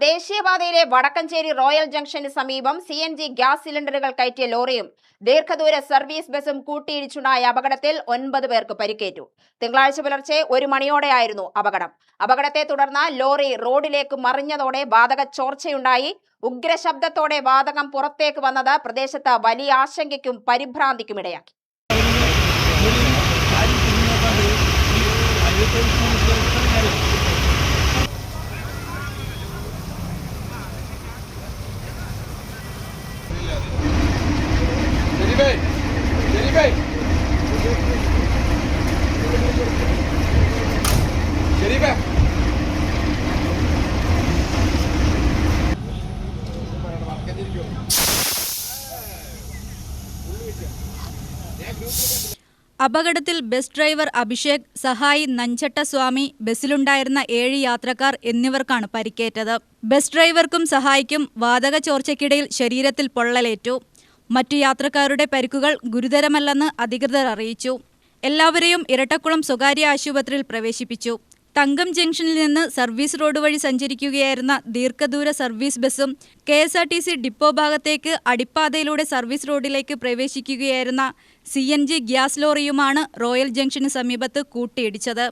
ദേശീയപാതയിലെ Vadakkanchery royal junction സമീപം CNG gas സിലിണ്ടറുകൾ കയറ്റിയ ലോറിയും ദീർഘദൂര സർവീസ് ബസും കൂട്ടിയിടിച്ചുണ്ടായ അപകടത്തിൽ 9 പേർക്ക് പരിക്കേറ്റു. തിങ്കളാഴ്ച പുലർച്ചെ 1 മണിയോടെയായിരുന്നു അപകടം. അപകടത്തെ തുടർന്ന് ലോറി റോഡിലേക്ക് മറിഞ്ഞതോടെ വാതക ചോർച്ചയുണ്ടായി. ഉഗ്രശബ്ദത്തോടെ വാതകം പുറത്തേക്ക് വന്നത് പ്രദേശത്ത് വലിയ ആശങ്കയ്ക്കും പരിഭ്രാന്തിക്കും ഇടയാക്കി. അപകടത്തിൽ ബസ് ഡ്രൈവർ അഭിഷേക്, സഹായി നഞ്ചട്ടസ്വാമി, ബസ്സിലുണ്ടായിരുന്ന 7 യാത്രക്കാർ എന്നിവർക്കാണ് പരിക്കേറ്റത്. ബസ് ഡ്രൈവർക്കും സഹായിക്കും വാതക ചോർച്ചയ്ക്കിടയിൽ ശരീരത്തിൽ പൊള്ളലേറ്റു. മറ്റു യാത്രക്കാരുടെ പരിക്കുകൾ ഗുരുതരമല്ലെന്ന് അധികൃതർ അറിയിച്ചു. എല്ലാവരെയും ഇരട്ടക്കുളം സ്വകാര്യ ആശുപത്രിയിൽ പ്രവേശിപ്പിച്ചു. തങ്കം ജംഗ്ഷനിൽ നിന്ന് സർവീസ് റോഡ് വഴി സഞ്ചരിക്കുകയായിരുന്ന ദീർഘദൂര സർവീസ് ബസും KSRTC ഡിപ്പോ ഭാഗത്തേക്ക് അടിപ്പാതയിലൂടെ സർവീസ് റോഡിലേക്ക് പ്രവേശിക്കുകയായിരുന്ന CNG ഗ്യാസ് ലോറിയുമാണ് റോയൽ ജംഗ്ഷന് സമീപത്ത് കൂട്ടിയിടിച്ചത്.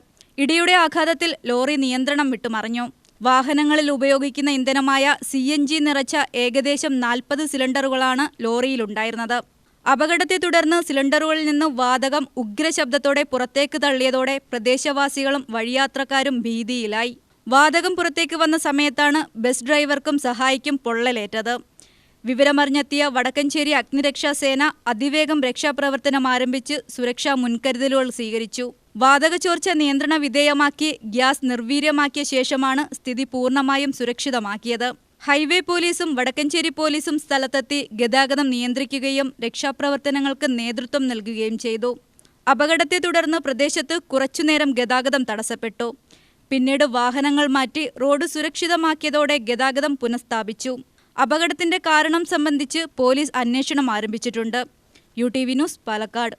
ഇടിയുടെ ആഘാതത്തിൽ ലോറി നിയന്ത്രണം വിട്ടുമറിഞ്ഞു. വാഹനങ്ങളിൽ ഉപയോഗിക്കുന്ന ഇന്ധനമായ CNG നിറച്ച ഏകദേശം 40 സിലിണ്ടറുകളാണ് ലോറിയിലുണ്ടായിരുന്നത്. അപകടത്തെ തുടർന്ന് സിലിണ്ടറുകളിൽ നിന്ന് വാതകം ഉഗ്രശബ്ദത്തോടെ പുറത്തേക്ക് തള്ളിയതോടെ പ്രദേശവാസികളും വഴിയാത്രക്കാരും ഭീതിയിലായി. വാതകം പുറത്തേക്ക് വന്ന സമയത്താണ് ബസ് ഡ്രൈവർക്കും സഹായിക്കും പൊള്ളലേറ്റത്. വിവരമറിഞ്ഞെത്തിയ വടക്കഞ്ചേരി അഗ്നിരക്ഷാസേന അതിവേഗം രക്ഷാപ്രവർത്തനം ആരംഭിച്ച് സുരക്ഷാ മുൻകരുതലുകൾ സ്വീകരിച്ചു. വാതക ചോർച്ച നിയന്ത്രണ വിധേയമാക്കി ഗ്യാസ് നിർവീര്യമാക്കിയ ശേഷമാണ് സ്ഥിതി പൂർണ്ണമായും സുരക്ഷിതമാക്കിയത്. ഹൈവേ പോലീസും വടക്കഞ്ചേരി പോലീസും സ്ഥലത്തെത്തി ഗതാഗതം നിയന്ത്രിക്കുകയും രക്ഷാപ്രവർത്തനങ്ങൾക്ക് നേതൃത്വം നൽകുകയും ചെയ്തു. അപകടത്തെ തുടർന്ന് പ്രദേശത്ത് കുറച്ചുനേരം ഗതാഗതം തടസ്സപ്പെട്ടു. പിന്നീട് വാഹനങ്ങൾ മാറ്റി റോഡ് സുരക്ഷിതമാക്കിയതോടെ ഗതാഗതം പുനഃസ്ഥാപിച്ചു. അപകടത്തിന്റെ കാരണം സംബന്ധിച്ച് പോലീസ് അന്വേഷണം ആരംഭിച്ചിട്ടുണ്ട്. UTV news, Palakkad.